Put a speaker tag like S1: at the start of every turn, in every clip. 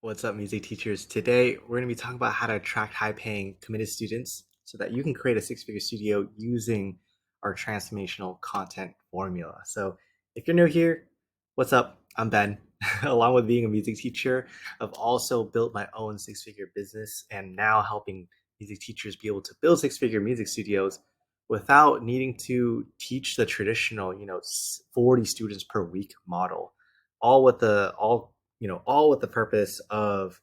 S1: What's up, music teachers? Today, we're going to be talking about how to attract high paying, committed students so that you can create a six-figure studio using our transformational content formula. So, if you're new here, what's up? I'm Ben. Along with being a music teacher, I've also built my own six-figure business and now helping music teachers be able to build six-figure music studios without needing to teach the traditional, 40 students per week model, all with the purpose of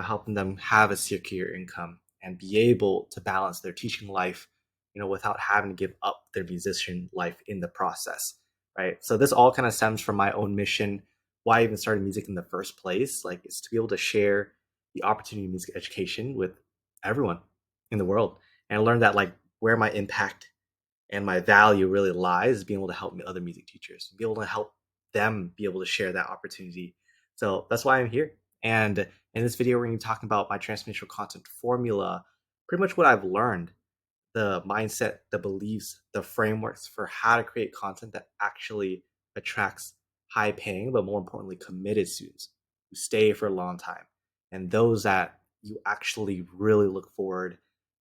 S1: helping them have a secure income and be able to balance their teaching life without having to give up their musician life in the process, right? So this all kind of stems from my own mission, why I even started music in the first place, like, is to be able to share the opportunity of music education with everyone in the world. And I learned that, like, where my impact and my value really lies being able to help other music teachers, be able to help them be able to share that opportunity. So that's why I'm here. And in this video, we're going to be talking about my transformational content formula, pretty much what I've learned, the mindset, the beliefs, the frameworks for how to create content that actually attracts high paying, but more importantly, committed students who stay for a long time and those that you actually really look forward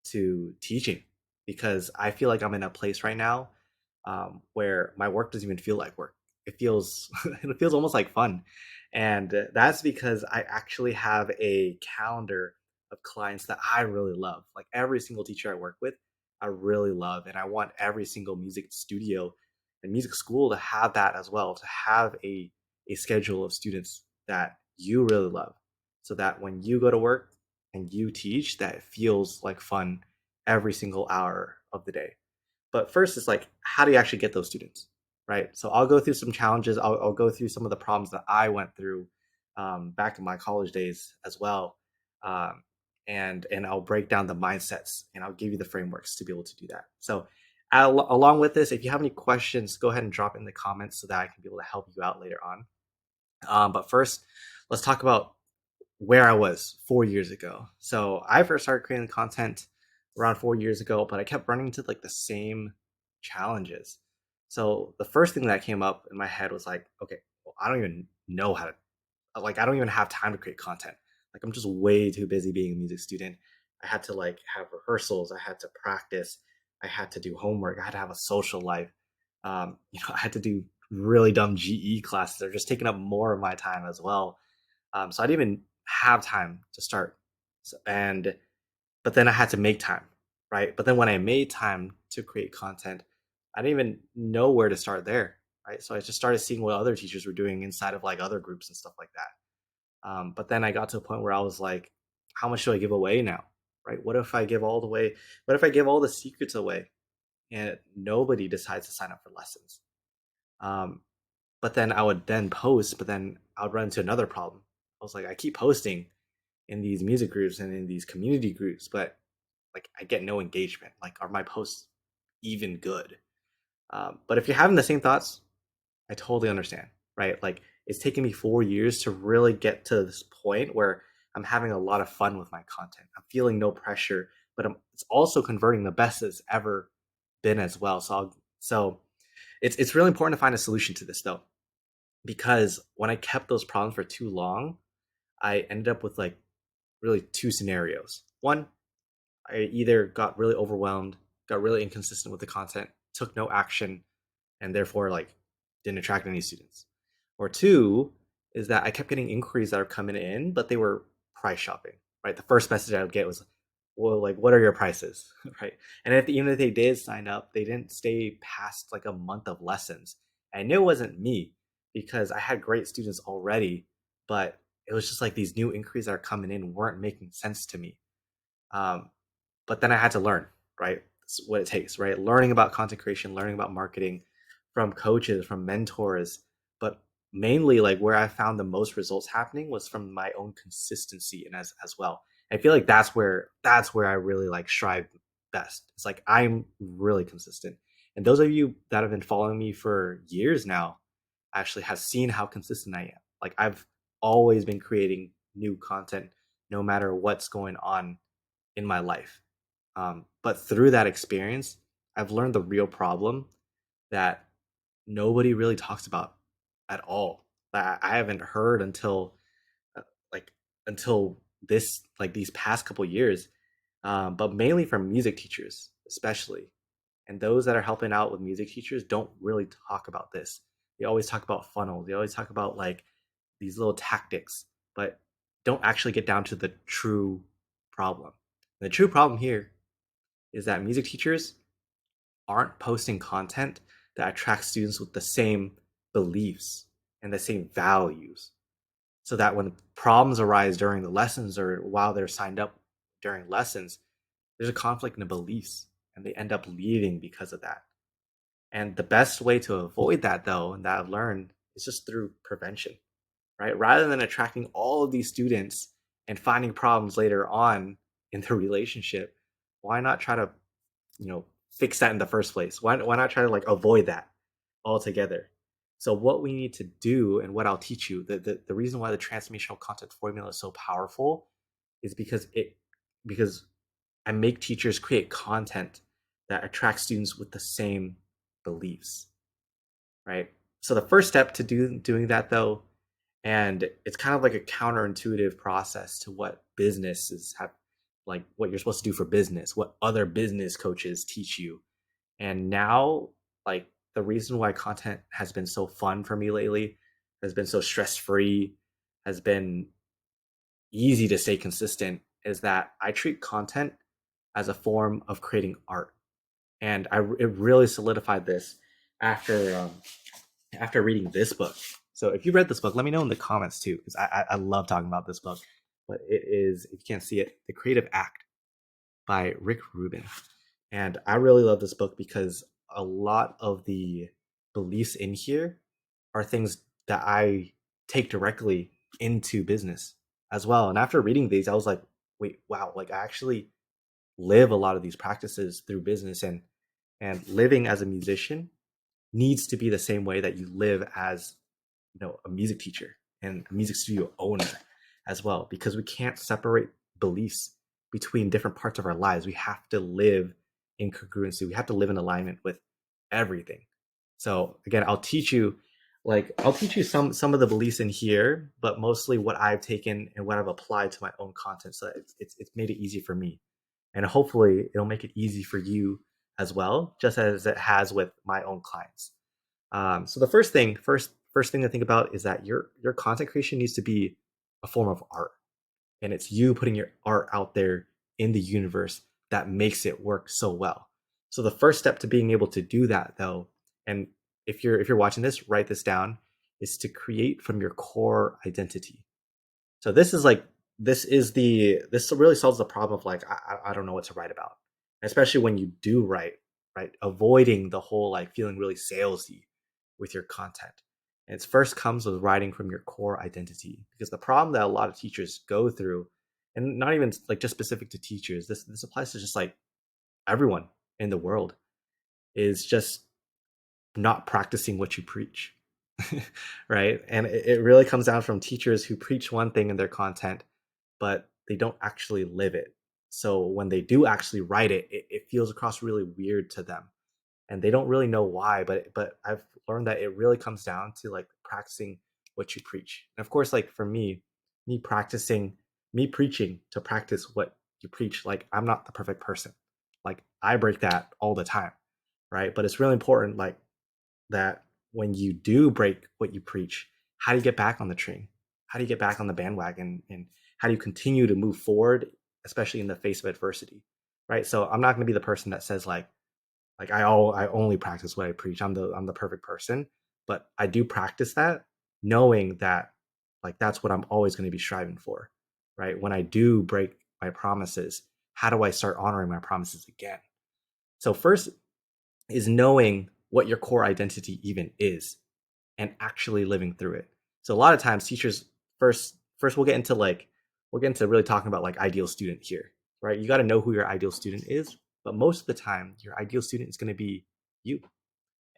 S1: to teaching. Because I feel like I'm in a place right now where my work doesn't even feel like work. It feels it feels almost like fun, and that's because I actually have a calendar of clients that I really love. Like every single teacher I work with, I really love, and I want every single music studio and music school to have that as well. To have a schedule of students that you really love, so that when you go to work and you teach, that it feels like fun every single hour of the day. But first, it's like, how do you actually get those students, right? So I'll go through some challenges. I'll go through some of the problems that I went through back in my college days as well, um, and I'll break down the mindsets and I'll give you the frameworks to be able to do that. So, along with this, if you have any questions, go ahead and drop in the comments so that I can be able to help you out later on. But first, let's talk about where I was 4 years ago. So I first started creating content around 4 years ago, but I kept running into like the same challenges. So the first thing that came up in my head was like, okay, well, I don't even know how to, like, I don't even have time to create content. Like, I'm just way too busy being a music student. I had to like have rehearsals, I had to practice, I had to do homework, I had to have a social life. I had to do really dumb GE classes. They're just taking up more of my time as well. So I didn't even have time to start. But then I had to make time, right? But then when I made time to create content, I didn't even know where to start there, right? So I just started seeing what other teachers were doing inside of like other groups and stuff like that. But then I got to a point where I was like, how much do I give away now, right? What if I give all the way? What if I give all the secrets away and nobody decides to sign up for lessons? Um, but then I would then post, but then I would run into another problem. I was like, I keep posting in these music groups and in these community groups, but like I get no engagement. Like, are my posts even good? But if you're having the same thoughts, I totally understand, right? Like, it's taken me 4 years to really get to this point where I'm having a lot of fun with my content. I'm feeling no pressure, but it's also converting the best it's ever been as well. So it's really important to find a solution to this though, because when I kept those problems for too long, I ended up with like really two scenarios. One, I either got really overwhelmed, got really inconsistent with the content, took no action, and therefore like didn't attract any students. Or two is that I kept getting inquiries that are coming in, but they were price shopping. Right, the first message I would get was, "Well, like, what are your prices?" Right, and even if they did sign up, they didn't stay past like a month of lessons. And I knew it wasn't me because I had great students already, but it was just like these new inquiries that are coming in weren't making sense to me. Um, but then I had to learn, right? That's what it takes, right? Learning about content creation, learning about marketing from coaches, from mentors, but mainly like where I found the most results happening was from my own consistency and as well. I feel like that's where I really like strive best. It's like I'm really consistent. And those of you that have been following me for years now actually have seen how consistent I am. Like, I've always been creating new content no matter what's going on in my life. But through that experience, I've learned the real problem that nobody really talks about at all. That I haven't heard uh, like until this like these past couple years, but mainly from music teachers, especially. And those that are helping out with music teachers don't really talk about this. They always talk about funnels. They always talk about like these little tactics, but don't actually get down to the true problem. And the true problem here is that music teachers aren't posting content that attracts students with the same beliefs and the same values, so that when problems arise during the lessons or while they're signed up during lessons, there's a conflict in the beliefs and they end up leaving because of that. And the best way to avoid that, though, and that I've learned, is just through prevention, right? Rather than attracting all of these students and finding problems later on in the relationship, why not try to, fix that in the first place? Why not try to like avoid that altogether? So what we need to do, and what I'll teach you, the reason why the transformational content formula is so powerful is because I make teachers create content that attracts students with the same beliefs, right? So the first step to doing that, though, and it's kind of like a counterintuitive process to what businesses have, like what you're supposed to do for business, what other business coaches teach you. And now, like, the reason why content has been so fun for me lately, has been so stress free, has been easy to stay consistent, is that I treat content as a form of creating art. And it really solidified this after after reading this book. So if you read this book, let me know in the comments too, because I love talking about this book. But it is, if you can't see it, The Creative Act by Rick Rubin. And I really love this book because a lot of the beliefs in here are things that I take directly into business as well. And after reading these, I was like, wait, wow, like I actually live a lot of these practices through business. And living as a musician needs to be the same way that you live as, a music teacher and a music studio owner as well, because we can't separate beliefs between different parts of our lives. We have to live in congruency. We have to live in alignment with everything. So again, I'll teach you some of the beliefs in here, but mostly what I've taken and what I've applied to my own content. So it's made it easy for me, and hopefully it'll make it easy for you as well, just as it has with my own clients. So the first thing to think about is that your content creation needs to be a form of art, and it's you putting your art out there in the universe that makes it work so well. So the first step to being able to do that, though, and if you're watching this, write this down, is to create from your core identity. So this really solves the problem of like I don't know what to write about, especially when you do write, right? Avoiding the whole like feeling really salesy with your content. And it first comes with writing from your core identity, because the problem that a lot of teachers go through, and not even like just specific to teachers, this applies to just like everyone in the world, is just not practicing what you preach. Right? And it really comes down from teachers who preach one thing in their content, but they don't actually live it. So when they do actually write it feels across really weird to them, and they don't really know why. But I've learned that it really comes down to like practicing what you preach. And of course, like for me practicing, me preaching to practice what you preach, like I'm not the perfect person. Like I break that all the time, right? But it's really important, like that when you do break what you preach, how do you get back on the train? How do you get back on the bandwagon? And how do you continue to move forward, especially in the face of adversity? Right. So I'm not going to be the person that says like I only practice what I preach. I'm the perfect person, but I do practice that, knowing that like that's what I'm always going to be striving for. Right. When I do break my promises, how do I start honoring my promises again? So first is knowing what your core identity even is and actually living through it. So a lot of times teachers first we'll get into really talking about like ideal student here, right? You got to know who your ideal student is, but most of the time your ideal student is going to be you.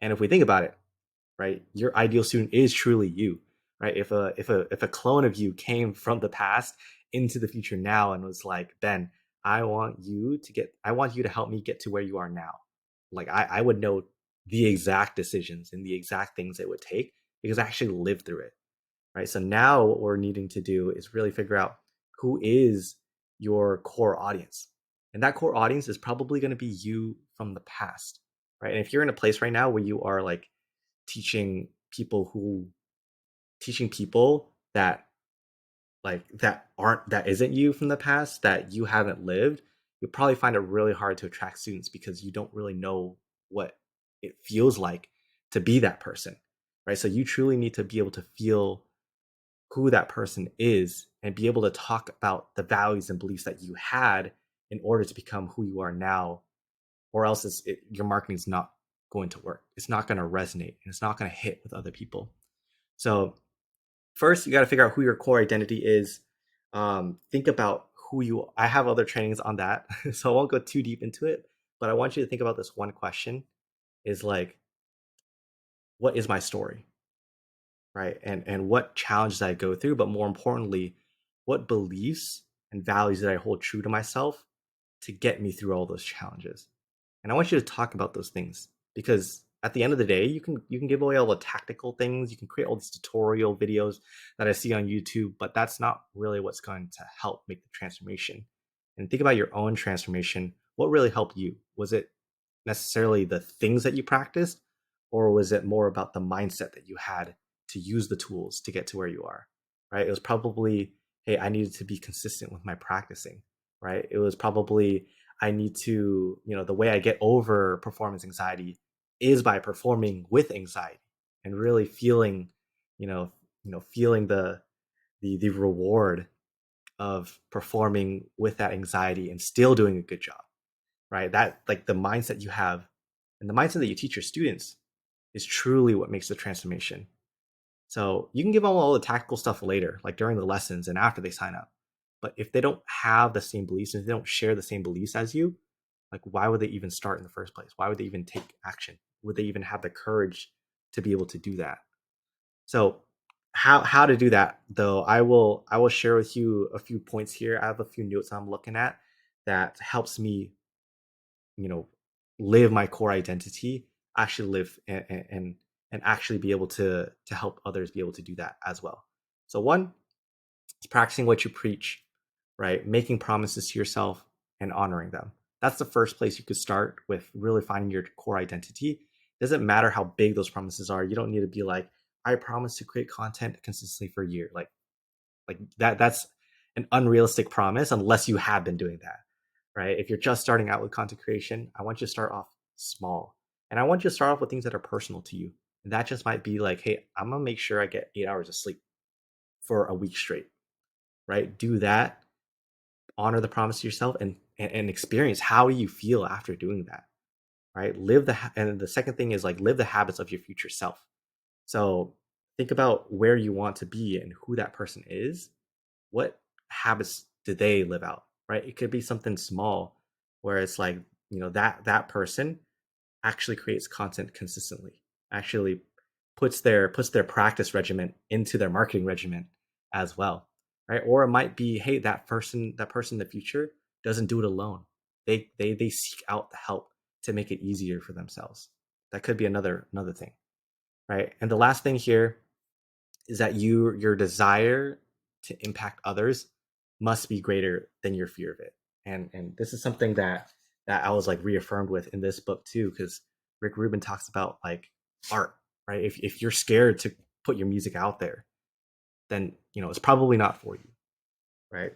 S1: And if we think about it, right, your ideal student is truly you, right? If a clone of you came from the past into the future now and was like, Ben, I want you to help me get to where you are now. Like I would know the exact decisions and the exact things it would take because I actually lived through it, right? So now what we're needing to do is really figure out who is your core audience. And that core audience is probably going to be you from the past, right? And if you're in a place right now where you are like teaching people who teaching people that that isn't you from the past, that you haven't lived, you'll probably find it really hard to attract students because you don't really know what it feels like to be that person, right? So you truly need to be able to feel who that person is and be able to talk about the values and beliefs that you had in order to become who you are now, or else your marketing is not going to work. It's not going to resonate and it's not going to hit with other people. So first, you got to figure out who your core identity is. Think about who you. I have other trainings on that, so I won't go too deep into it. But I want you to think about this one question: is like, what is my story, right? And what challenges I go through, but more importantly, what beliefs and values that I hold true to myself to get me through all those challenges. And I want you to talk about those things because at the end of the day, you can give away all the tactical things, you can create all these tutorial videos that I see on YouTube, but that's not really what's going to help make the transformation. And think about your own transformation. What really helped you? Was it necessarily the things that you practiced, or was it more about the mindset that you had to use the tools to get to where you are? Right? It was probably, hey, I needed to be consistent with my practicing, right? It was probably I need to, the way I get over performance anxiety is by performing with anxiety and really feeling, feeling the reward of performing with that anxiety and still doing a good job, right? That like the mindset you have and the mindset that you teach your students is truly what makes the transformation. So you can give them all the tactical stuff later, like during the lessons and after they sign up. But if they don't have the same beliefs and if they don't share the same beliefs as you, like why would they even start in the first place? Why would they even take action? Would they even have the courage to be able to do that? So how to do that though, I will share with you a few points here. I have a few notes I'm looking at that helps me, you know, live my core identity, actually live and actually be able to help others be able to do that as well. So one is practicing what you preach, right? Making promises to yourself and honoring them. That's the first place you could start with really finding your core identity. It doesn't matter how big those promises are. You don't need to be like, I promise to create content consistently for a year. Like that's an unrealistic promise unless you have been doing that, right? If you're just starting out with content creation, I want you to start off small. And I want you to start off with things that are personal to you. And that just might be like, hey, I'm gonna make sure I get 8 hours of sleep for a week straight, right? Do that, honor the promise to yourself, and experience how you feel after doing that, right? And the second thing is like live the habits of your future self. So think about where you want to be and who that person is. What habits do they live out, right? It could be something small where it's like, that person actually creates content consistently, actually puts their practice regimen into their marketing regimen as well, right? Or it might be, hey, that person in the future doesn't do it alone. They seek out the help to make it easier for themselves. That could be another thing, right? And the last thing here is that your desire to impact others must be greater than your fear of it. And this is something that I was like reaffirmed with in this book too, because Rick Rubin talks about like art, right? If you're scared to put your music out there, then it's probably not for you, right?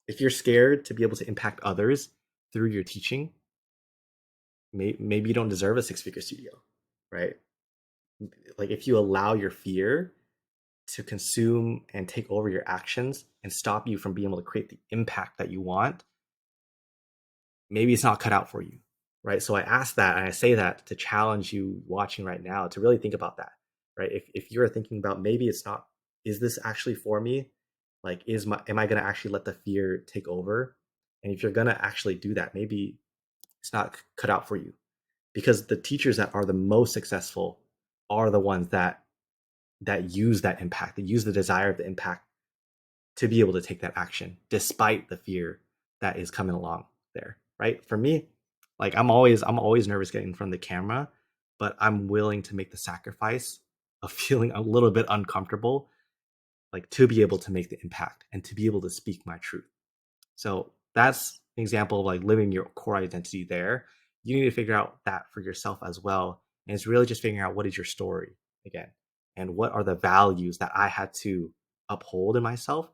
S1: If you're scared to be able to impact others through your teaching, maybe you don't deserve a six-figure studio, right? Like if you allow your fear to consume and take over your actions and stop you from being able to create the impact that you want, maybe it's not cut out for you, right? So I ask that and I say that to challenge you watching right now to really think about that, right? If you're thinking about maybe it's not, is this actually for me? Like, am I going to actually let the fear take over? And if you're going to actually do that, maybe it's not cut out for you, because the teachers that are the most successful are the ones that use that impact, that use the desire of the impact to be able to take that action despite the fear that is coming along there, right? For me, like I'm always nervous getting in front of the camera, but I'm willing to make the sacrifice of feeling a little bit uncomfortable like to be able to make the impact and to be able to speak my truth. So that's an example of like living your core identity there. You need to figure out that for yourself as well. And it's really just figuring out what is your story again, and what are the values that I had to uphold in myself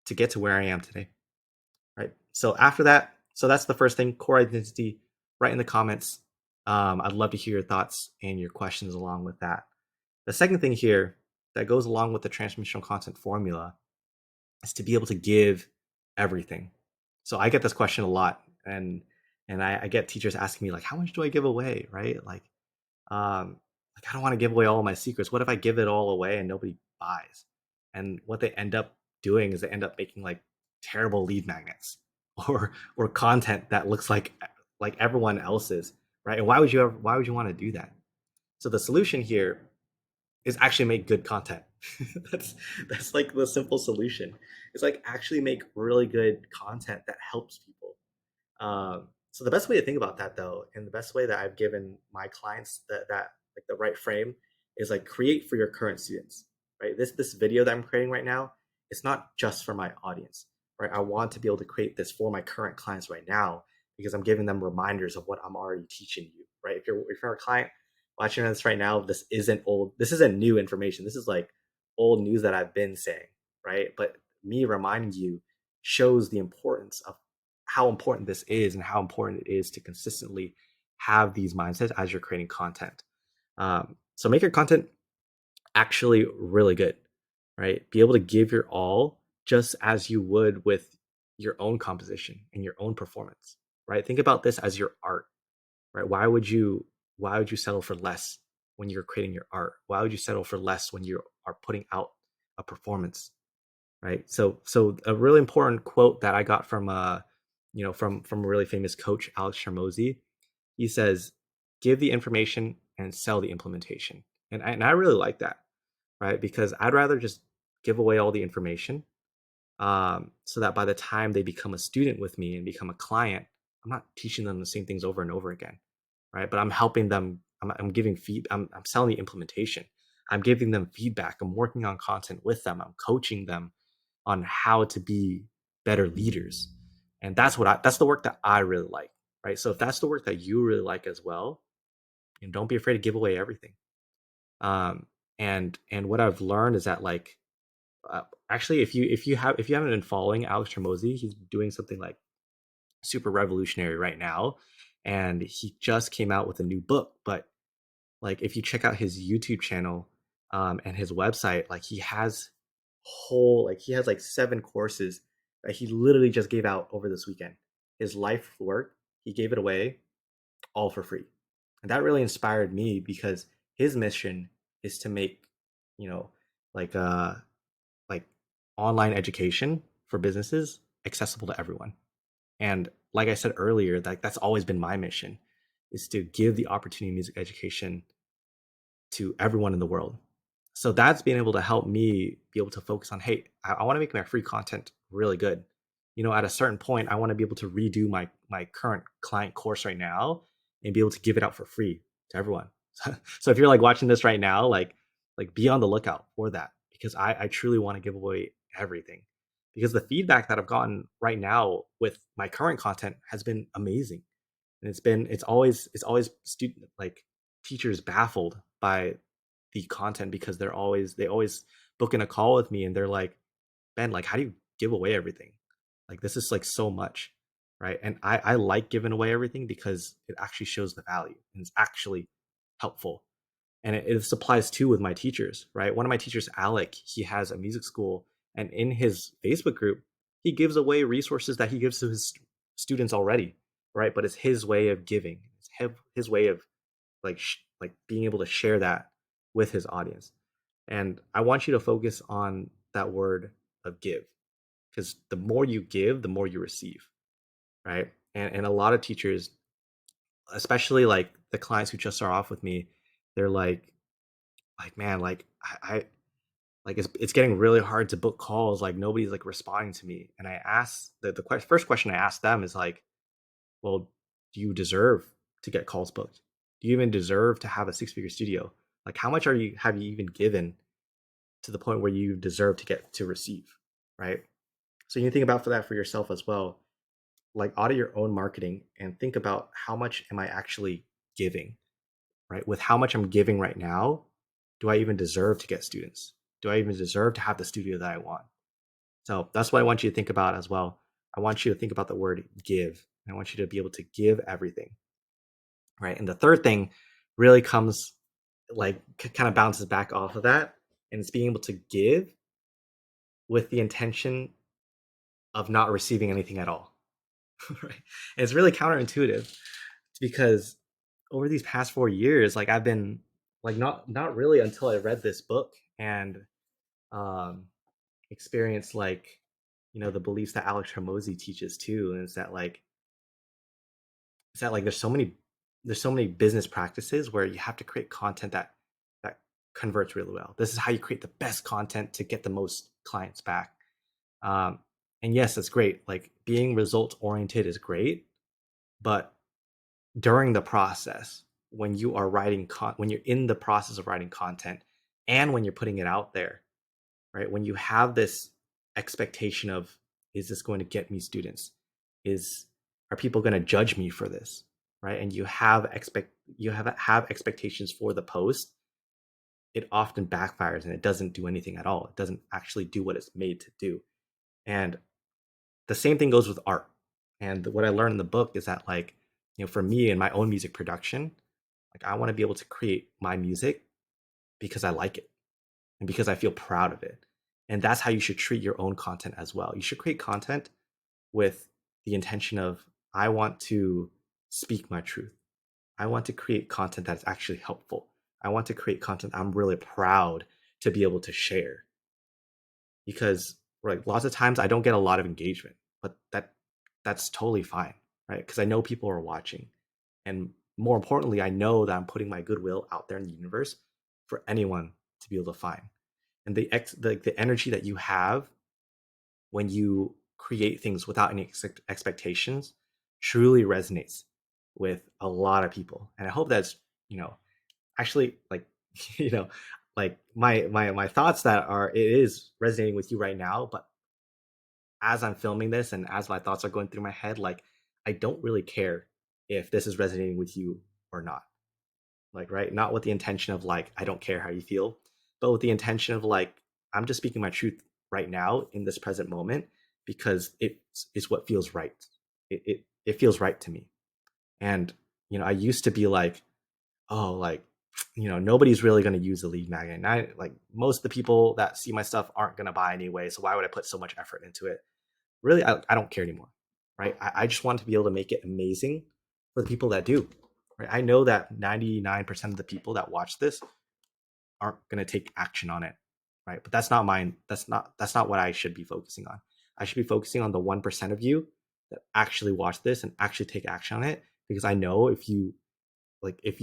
S1: to get to where I am today. Right. So after that, so that's the first thing, core identity. Write in the comments. I'd love to hear your thoughts and your questions along with that. The second thing here that goes along with the transformational content formula is to be able to give everything. So I get this question a lot, and I get teachers asking me like, how much do I give away? Right? Um, like I don't want to give away all of my secrets. What if I give it all away and nobody buys? And what they end up doing is they end up making like terrible lead magnets or content that looks like everyone else's, right? And why would you want to do that? So the solution here is actually make good content. that's that's like the simple solution. It's like actually make really good content that helps people. So the best way to think about that though, and the best way that I've given my clients that like the right frame is like create for your current students, right? This video that I'm creating right now, it's not just for my audience, right? I want to be able to create this for my current clients right now because I'm giving them reminders of what I'm already teaching you, right? If you're a client watching this right now, this isn't new information. This is like old news that I've been saying, right? But me reminding you shows the importance of how important this is and how important it is to consistently have these mindsets as you're creating content. So make your content actually really good, right? Be able to give your all just as you would with your own composition and your own performance, right? Think about this as your art, right? Why would you settle for less when you're creating your art? Why would you settle for less when you are putting out a performance, right? So a really important quote that I got from from a really famous coach, Alex Hermosi. He says, "Give the information and sell the implementation." And I really like that, right? Because I'd rather just give away all the information, so that by the time they become a student with me and become a client, I'm not teaching them the same things over and over again, right? But I'm helping them. I'm giving I'm selling the implementation. I'm giving them feedback. I'm working on content with them. I'm coaching them on how to be better leaders. And that's the work that I really like, right? So if that's the work that you really like as well, and don't be afraid to give away everything. Um, and what I've learned is that like actually if you haven't been following Alex Tramosi, he's doing something like super revolutionary right now, and he just came out with a new book. But like if you check out his YouTube channel and his website, like he has like 7 courses that he literally just gave out over this weekend. His life work, he gave it away all for free. And that really inspired me because his mission is to make, you know, like like online education for businesses accessible to everyone. And like I said earlier, like that's always been my mission is to give the opportunity of music education to everyone in the world. So that's being able to help me be able to focus on, hey, I want to make my free content really good. At a certain point, I want to be able to redo my current client course right now and be able to give it out for free to everyone. So if you're like watching this right now, like be on the lookout for that because I truly want to give away everything. Because the feedback that I've gotten right now with my current content has been amazing. And it's always student like teachers baffled by the content because they always book in a call with me and they're like, Ben, like how do you give away everything? Like this is like so much, right? And I like giving away everything because it actually shows the value and it's actually helpful. And it applies too with my teachers, right? One of my teachers, Alec, he has a music school, and in his Facebook group, he gives away resources that he gives to his students already, right? But it's his way of giving. It's his way of like being able to share that with his audience. And I want you to focus on that word of give, because the more you give, the more you receive, right? And a lot of teachers, especially like the clients who just start off with me, they're like man, like I like it's getting really hard to book calls. Like nobody's like responding to me. And I asked first question I asked them is like, well, do you deserve to get calls booked? Do you even deserve to have a 6-figure studio? Like how much have you even given to the point where you deserve to get to receive, right? So you think about for that for yourself as well. Like audit your own marketing and think about how much am I actually giving, right? With how much I'm giving right now, do I even deserve to get students? Do I even deserve to have the studio that I want? So that's what I want you to think about as well. I want you to think about the word give. I want you to be able to give everything, right? And the third thing really comes like kind of bounces back off of that, and it's being able to give with the intention of not receiving anything at all. Right? And it's really counterintuitive because over these past 4 years, like I've been like not really until I read this book and um experienced like the beliefs that Alex Hormozy teaches too, and it's that like there's so many business practices where you have to create content that converts really well. This is how you create the best content to get the most clients back. Um, and yes, that's great. Like being results oriented is great, but during the process, when you are when you're in the process of writing content, and when you're putting it out there, right? When you have this expectation of, is this going to get me students? Is Are people going to judge me for this? Right? And you have expectations for the post, it often backfires and it doesn't do anything at all. It doesn't actually do what it's made to do. And the same thing goes with art. And what I learned in the book is that for me and my own music production, like I want to be able to create my music because I like it and because I feel proud of it. And that's how you should treat your own content as well. You should create content with the intention of, I want to speak my truth. I want to create content that's actually helpful. I want to create content I'm really proud to be able to share. Because like lots of times I don't get a lot of engagement, but that's totally fine, right? Because I know people are watching. And more importantly, I know that I'm putting my goodwill out there in the universe for anyone to be able to find. And the energy that you have when you create things without any expectations truly resonates with a lot of people. And I hope that's, you know, actually like, you know, like my thoughts that are it is resonating with you right now, but as I'm filming this and as my thoughts are going through my head, like I don't really care if this is resonating with you or not. Like, right? Not with the intention of like, I don't care how you feel, but with the intention of like, I'm just speaking my truth right now in this present moment because it's what feels right. It feels right to me. And I used to be like, oh, like, nobody's really going to use the lead magnet. And I like most of the people that see my stuff aren't going to buy anyway. So why would I put so much effort into it? Really, I don't care anymore. Right. I just want to be able to make it amazing for the people that do. Right. I know that 99% of the people that watch this aren't going to take action on it. Right. But that's not mine. That's not what I should be focusing on. I should be focusing on the 1% of you that actually watch this and actually take action on it. Because I know if you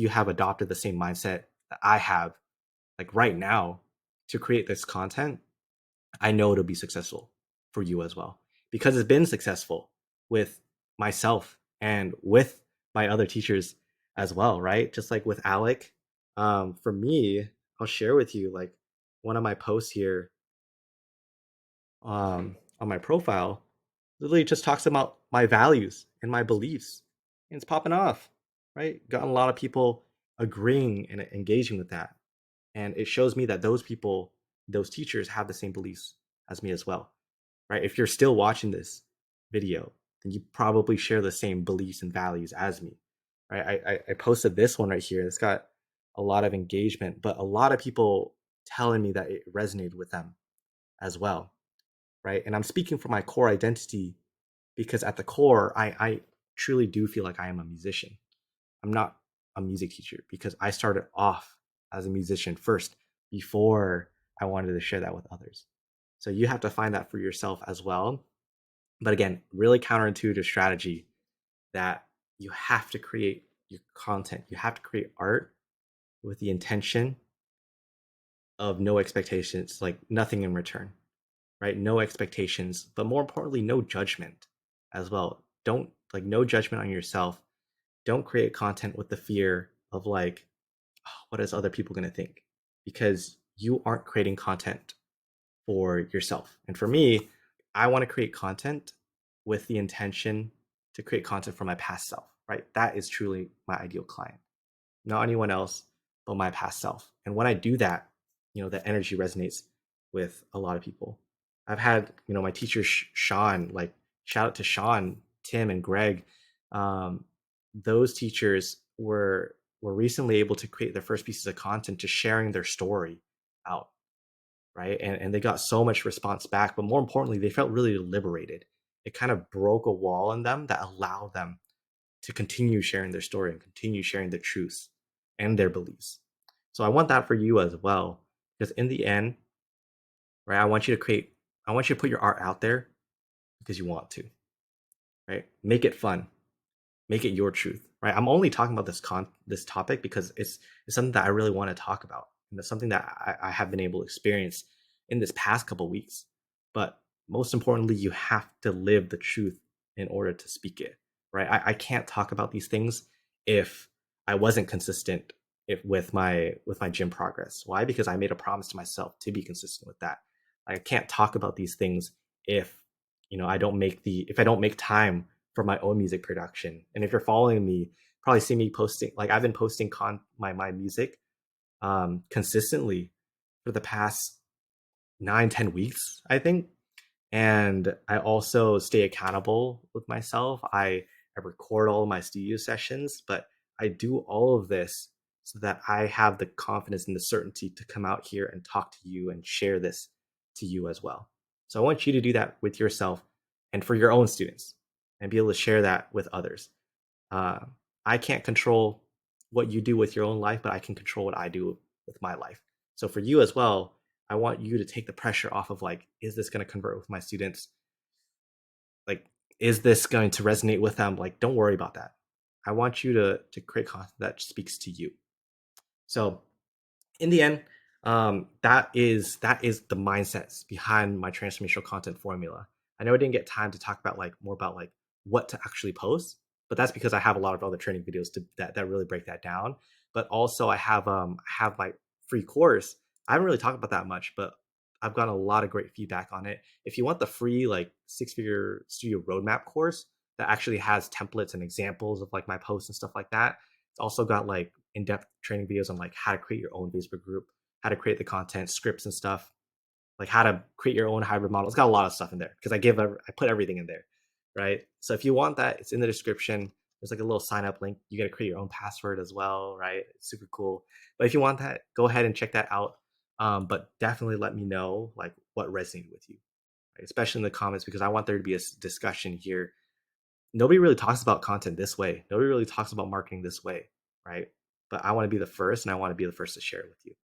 S1: have adopted the same mindset that I have, like right now, to create this content, I know it'll be successful for you as well because it's been successful with myself and with my other teachers as well, right? Just like with Alec. For me, I'll share with you like one of my posts here on my profile literally just talks about my values and my beliefs. And it's popping off, right? Gotten a lot of people agreeing and engaging with that. And it shows me that those people, those teachers have the same beliefs as me as well, right? If you're still watching this video, then you probably share the same beliefs and values as me, right? I posted this one right here. It's got a lot of engagement, but a lot of people telling me that it resonated with them as well, right? And I'm speaking for my core identity because at the core, I truly do feel like I am a musician. I'm not a music teacher because I started off as a musician first before I wanted to share that with others. So you have to find that for yourself as well. But again, really counterintuitive strategy that you have to create your content, you have to create art with the intention of no expectations, like nothing in return, right? No expectations, but more importantly, no judgment as well. Don't like no judgment on yourself. Don't create content with the fear of like, oh, what is other people going to think? Because you aren't creating content for yourself. And for me, I want to create content with the intention to create content for my past self, right? That is truly my ideal client, not anyone else, but my past self. And when I do that, that energy resonates with a lot of people. I've had, my teacher Sean, like shout out to Sean, Tim, and Greg. Um, those teachers were recently able to create their first pieces of content to sharing their story out, right? And they got so much response back, but more importantly, they felt really liberated. It kind of broke a wall in them that allowed them to continue sharing their story and continue sharing their truths and their beliefs. So I want that for you as well, because in the end, right, I want you to put your art out there because you want to, right? Make it fun, make it your truth, right? I'm only talking about this topic because it's something that I really want to talk about, and it's something that I have been able to experience in this past couple of weeks. But most importantly, you have to live the truth in order to speak it, right? I can't talk about these things if I wasn't consistent with my gym progress. Why? Because I made a promise to myself to be consistent with that. I can't talk about these things if if I don't make time for my own music production. And if you're following me, probably see me posting, like I've been posting my music consistently for the past 9-10 weeks, I think. And I also stay accountable with myself. I record all of my studio sessions, but I do all of this so that I have the confidence and the certainty to come out here and talk to you and share this to you as well. So I want you to do that with yourself and for your own students, and be able to share that with others. uh, I can't control what you do with your own life, but I can control what I do with my life. So for you as well, I want you to take the pressure off of, like, is this going to convert with my students? Like, is this going to resonate with them? Like, don't worry about that. I want you to create content that speaks to you. So in the end, that is the mindsets behind my transformational content formula. I know I didn't get time to talk about, like, more about, like, what to actually post, but that's because I have a lot of other training videos that really break that down. But also I have my free course. I haven't really talked about that much, but I've gotten a lot of great feedback on it. If you want the free, like, 6-figure studio roadmap course that actually has templates and examples of, like, my posts and stuff like that, it's also got, like, in-depth training videos on, like, how to create your own Facebook group, how to create the content, scripts and stuff, like how to create your own hybrid model. It's got a lot of stuff in there because I put everything in there, right? So if you want that, it's in the description. There's like a little sign up link. You got to create your own password as well, right? It's super cool. But if you want that, go ahead and check that out. But definitely let me know, like, what resonated with you, right? Especially in the comments, because I want there to be a discussion here. Nobody really talks about content this way. Nobody really talks about marketing this way, right? But I want to be the first, and I want to be the first to share it with you.